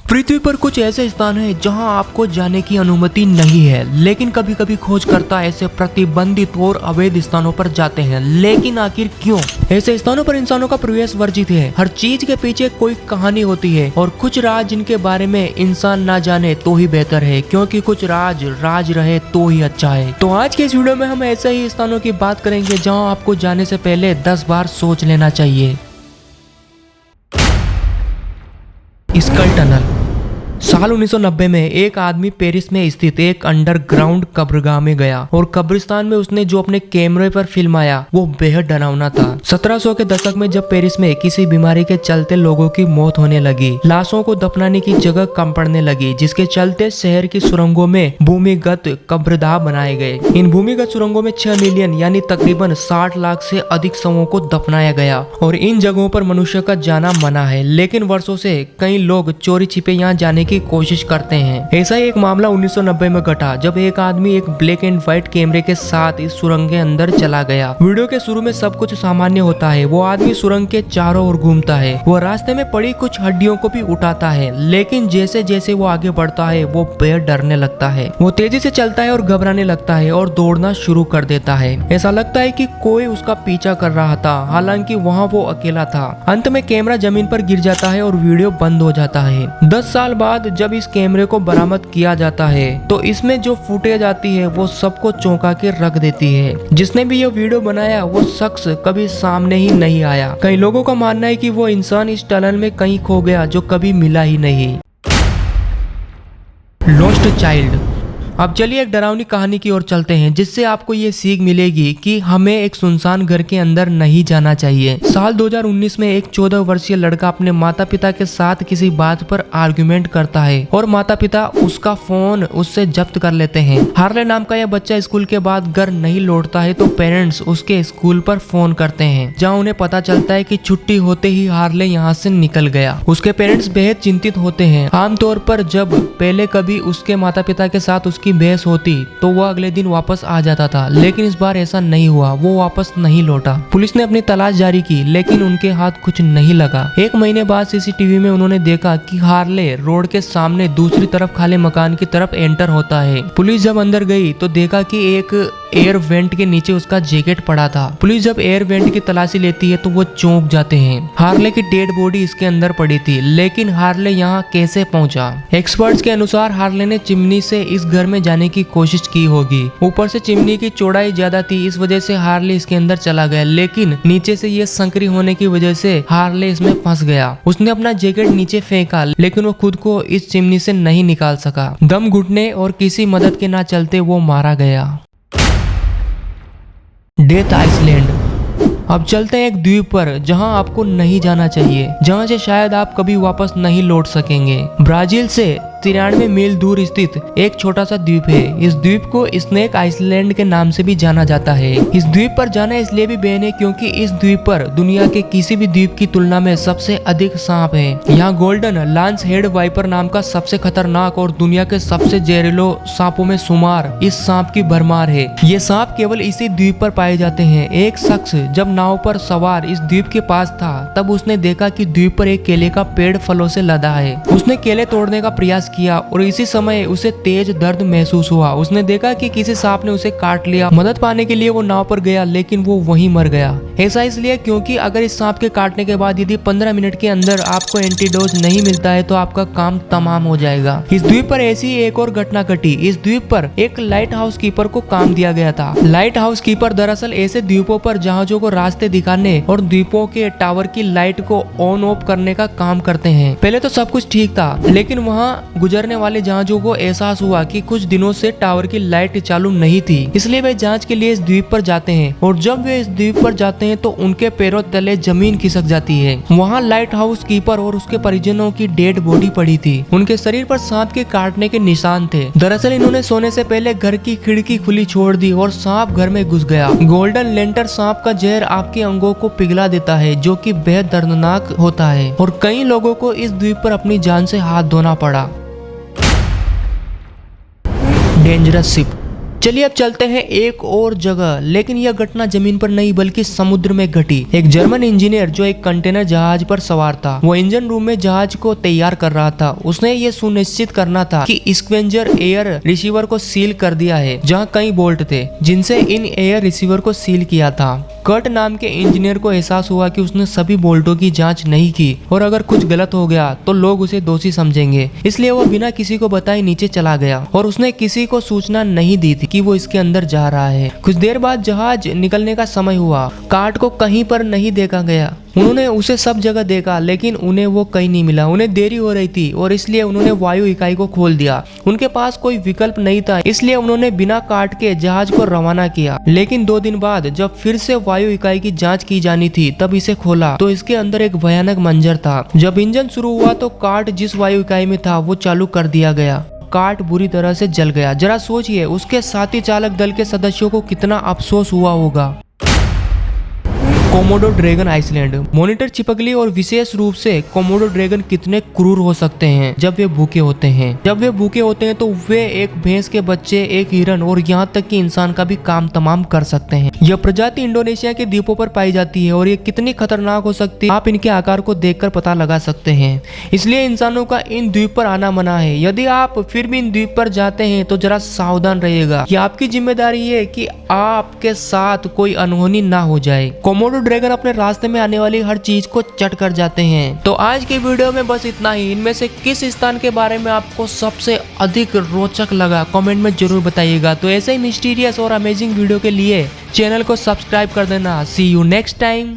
पृथ्वी पर कुछ ऐसे स्थान हैं जहां आपको जाने की अनुमति नहीं है, लेकिन कभी कभी खोजकर्ता ऐसे प्रतिबंधित और अवैध स्थानों पर जाते हैं। लेकिन आखिर क्यों? ऐसे स्थानों पर इंसानों का प्रवेश वर्जित है। हर चीज के पीछे कोई कहानी होती है और कुछ राज जिनके बारे में इंसान ना जाने तो ही बेहतर है, क्योंकि कुछ राज रहे तो ही अच्छा है। तो आज के इस वीडियो में हम ऐसे ही स्थानों की बात करेंगे जहाँ आपको जाने से पहले 10 बार सोच लेना चाहिए। Skull tunnel. साल 1990 में एक आदमी पेरिस में स्थित एक अंडरग्राउंड कब्रगाह में गया और कब्रिस्तान में उसने जो अपने कैमरे पर फिल्म आया वो बेहद डरावना था। 1700 के दशक में जब पेरिस में किसी बीमारी के चलते लोगों की मौत होने लगी, लाशों को दफनाने की जगह कम पड़ने लगी, जिसके चलते शहर की सुरंगों में भूमिगत कब्रगाह बनाए गए। इन भूमिगत सुरंगों में 6 मिलियन यानी तकरीबन 60 लाख से अधिक शवों को दफनाया गया और इन जगहों पर मनुष्य का जाना मना है। लेकिन वर्षों से कई लोग चोरी छिपे यहाँ जाने की कोशिश करते हैं। ऐसा ही एक मामला 1990 में घटा जब एक आदमी एक ब्लैक एंड व्हाइट कैमरे के साथ इस सुरंग के अंदर चला गया। वीडियो के शुरू में सब कुछ सामान्य होता है। वो आदमी सुरंग के चारों ओर घूमता है, वो रास्ते में पड़ी कुछ हड्डियों को भी उठाता है, लेकिन जैसे जैसे वो आगे बढ़ता है वो बेहद डरने लगता है। वो तेजी से चलता है और घबराने लगता है और दौड़ना शुरू कर देता है। ऐसा लगता है कि कोई उसका पीछा कर रहा था, हालांकि वहाँ वो अकेला था। अंत में कैमरा जमीन पर गिर जाता है और वीडियो बंद हो जाता है। 10 साल बाद जब इस कैमरे को बरामद किया जाता है तो इसमें जो फुटेज आती है वो सबको चौंका के रख देती है। जिसने भी ये वीडियो बनाया वो शख्स कभी सामने ही नहीं आया। कई लोगों का मानना है कि वो इंसान इस टनल में कहीं खो गया जो कभी मिला ही नहीं। Lost child. अब चलिए एक डरावनी कहानी की ओर चलते हैं, जिससे आपको ये सीख मिलेगी कि हमें एक सुनसान घर के अंदर नहीं जाना चाहिए। साल 2019 में एक 14 वर्षीय लड़का अपने माता पिता के साथ किसी बात पर आर्गुमेंट करता है और माता पिता उसका फोन उससे जब्त कर लेते हैं। हार्ले नाम का यह बच्चा स्कूल के बाद घर नहीं लौटता है तो पेरेंट्स उसके स्कूल पर फोन करते हैं, जहाँ उन्हें पता चलता है कि छुट्टी होते ही हार्ले यहाँ से निकल गया। उसके पेरेंट्स बेहद चिंतित होते हैं। आमतौर पर जब पहले कभी उसके माता पिता के साथ की बहस होती तो वह अगले दिन वापस आ जाता था, लेकिन इस बार ऐसा नहीं हुआ। वो वापस नहीं लौटा। पुलिस ने अपनी तलाश जारी की, लेकिन उनके हाथ कुछ नहीं लगा। 1 महीने बाद सीसीटीवी में उन्होंने देखा कि हार्ले रोड के सामने दूसरी तरफ खाली मकान की तरफ एंटर होता है। पुलिस जब अंदर गई तो देखा कि एक एयर वेंट के नीचे उसका जैकेट पड़ा था। पुलिस जब एयर वेंट की तलाशी लेती है तो वो चौंक जाते हैं। हार्ले की डेड बॉडी इसके अंदर पड़ी थी, लेकिन हार्ले यहाँ कैसे पहुँचा? एक्सपर्ट्स के अनुसार हार्ले ने चिमनी से इस घर में जाने की कोशिश की होगी। ऊपर से चिमनी की चौड़ाई ज्यादा थी, इस वजह से हार्ले इसके अंदर चला गया, लेकिन नीचे से ये संकरी होने की वजह से हार्ले इसमें फंस गया। उसने अपना जैकेट नीचे फेंका, लेकिन वो खुद को इस चिमनी से नहीं निकाल सका। दम घुटने और किसी मदद के ना चलते वो मारा गया। Death Island. अब चलते हैं एक द्वीप पर जहां आपको नहीं जाना चाहिए, जहां से शायद आप कभी वापस नहीं लौट सकेंगे। ब्राजील से 93 मील दूर स्थित एक छोटा सा द्वीप है। इस द्वीप को स्नेक आइसलैंड के नाम से भी जाना जाता है। इस द्वीप पर जाना इसलिए भी बैन है क्योंकि इस द्वीप पर दुनिया के किसी भी द्वीप की तुलना में सबसे अधिक सांप है। यहाँ गोल्डन लांस हेड वाइपर नाम का सबसे खतरनाक और दुनिया के सबसे जहरीलो सांपों में शुमार इस सांप की भरमार है। ये सांप केवल इसी द्वीप पर पाए जाते हैं। एक शख्स जब नाव पर सवार इस द्वीप के पास था तब उसने देखा कि द्वीप पर एक केले का पेड़ फलों से लदा है। उसने केले तोड़ने का प्रयास किया और इसी समय उसे तेज दर्द महसूस हुआ। उसने देखा कि किसी सांप ने उसे काट लिया। मदद पाने के लिए वो नाव पर गया, लेकिन वो वहीं मर गया। ऐसा इसलिए क्योंकि अगर इस सांप के काटने के बाद यदि 15 मिनट के अंदर आपको एंटीडोज नहीं मिलता है तो आपका काम तमाम हो जाएगा। इस द्वीप पर ऐसी एक और घटना घटी। इस द्वीप पर एक लाइट हाउस कीपर को काम दिया गया था। लाइट हाउस कीपर दरअसल ऐसे द्वीपों पर जहाजों को रास्ते दिखाने और द्वीपों के टावर की लाइट को ऑन ऑफ करने का काम करते हैं। पहले तो सब कुछ ठीक था, लेकिन वहाँ गुजरने वाले जहाजों को एहसास हुआ कि कुछ दिनों से टावर की लाइट चालू नहीं थी, इसलिए वे जांच के लिए इस द्वीप पर जाते हैं। और जब वे इस द्वीप पर जाते हैं तो उनके पैरों तले जमीन खिसक जाती है। वहाँ लाइट हाउस कीपर और उसके परिजनों की डेड बॉडी पड़ी थी। उनके शरीर पर सांप के काटने के निशान थे। दरअसल इन्होंने सोने से पहले घर की खिड़की खुली छोड़ दी और सांप घर में घुस गया। गोल्डन लेंटर सांप का जहर आपके अंगों को पिघला देता है, जो कि बेहद दर्दनाक होता है और कई लोगों को इस द्वीप पर अपनी जान से हाथ धोना पड़ा। Dangerous ship. चलिए अब चलते हैं एक और जगह, लेकिन यह घटना जमीन पर नहीं बल्कि समुद्र में घटी। एक जर्मन इंजीनियर जो एक कंटेनर जहाज पर सवार था, वो इंजन रूम में जहाज को तैयार कर रहा था। उसने ये सुनिश्चित करना था कि स्क्वेंजर एयर रिसीवर को सील कर दिया है, जहाँ कई बोल्ट थे जिनसे इन एयर रिसीवर को सील किया था। कर्ट नाम के इंजीनियर को एहसास हुआ कि उसने सभी बोल्टों की जांच नहीं की और अगर कुछ गलत हो गया तो लोग उसे दोषी समझेंगे, इसलिए वो बिना किसी को बताए नीचे चला गया और उसने किसी को सूचना नहीं दी थी कि वो इसके अंदर जा रहा है। कुछ देर बाद जहाज निकलने का समय हुआ। कार्ट को कहीं पर नहीं देखा गया। उन्होंने उसे सब जगह देखा लेकिन उन्हें वो कहीं नहीं मिला। उन्हें देरी हो रही थी और इसलिए उन्होंने वायु इकाई को खोल दिया। उनके पास कोई विकल्प नहीं था, इसलिए उन्होंने बिना काट के जहाज को रवाना किया। लेकिन 2 दिन बाद जब फिर से वायु इकाई की जांच की जानी थी तब इसे खोला तो इसके अंदर एक भयानक मंजर था। जब इंजन शुरू हुआ तो कार्ट जिस वायु इकाई में था वो चालू कर दिया गया। कार्ट बुरी तरह से जल गया। जरा सोचिए उसके साथी चालक दल के सदस्यों को कितना अफसोस हुआ होगा। Komodo dragon Iceland. मॉनिटर छिपकली और विशेष रूप से कोमोडो ड्रैगन कितने क्रूर हो सकते हैं जब वे भूखे होते हैं। जब वे भूखे होते हैं तो वे एक भैंस के बच्चे, एक हिरन और यहाँ तक कि इंसान का भी काम तमाम कर सकते हैं। यह प्रजाति इंडोनेशिया के द्वीपों पर पाई जाती है और ये कितनी खतरनाक हो सकती है आप इनके आकार को देखकर पता लगा सकते हैं। इसलिए इंसानों का इन द्वीप पर आना मना है। यदि आप फिर भी इन द्वीप पर जाते हैं तो जरा सावधान रहिएगा। ये आपकी जिम्मेदारी है कि आपके साथ कोई अनहोनी ना हो जाए। कोमोडो ड्रैगन अपने रास्ते में आने वाली हर चीज को चट कर जाते हैं। तो आज की वीडियो में बस इतना ही। इनमें से किस स्थान के बारे में आपको सबसे अधिक रोचक लगा कमेंट में जरूर बताइएगा। तो ऐसे ही मिस्टीरियस और अमेजिंग वीडियो के लिए चैनल को सब्सक्राइब कर देना। सी यू नेक्स्ट टाइम।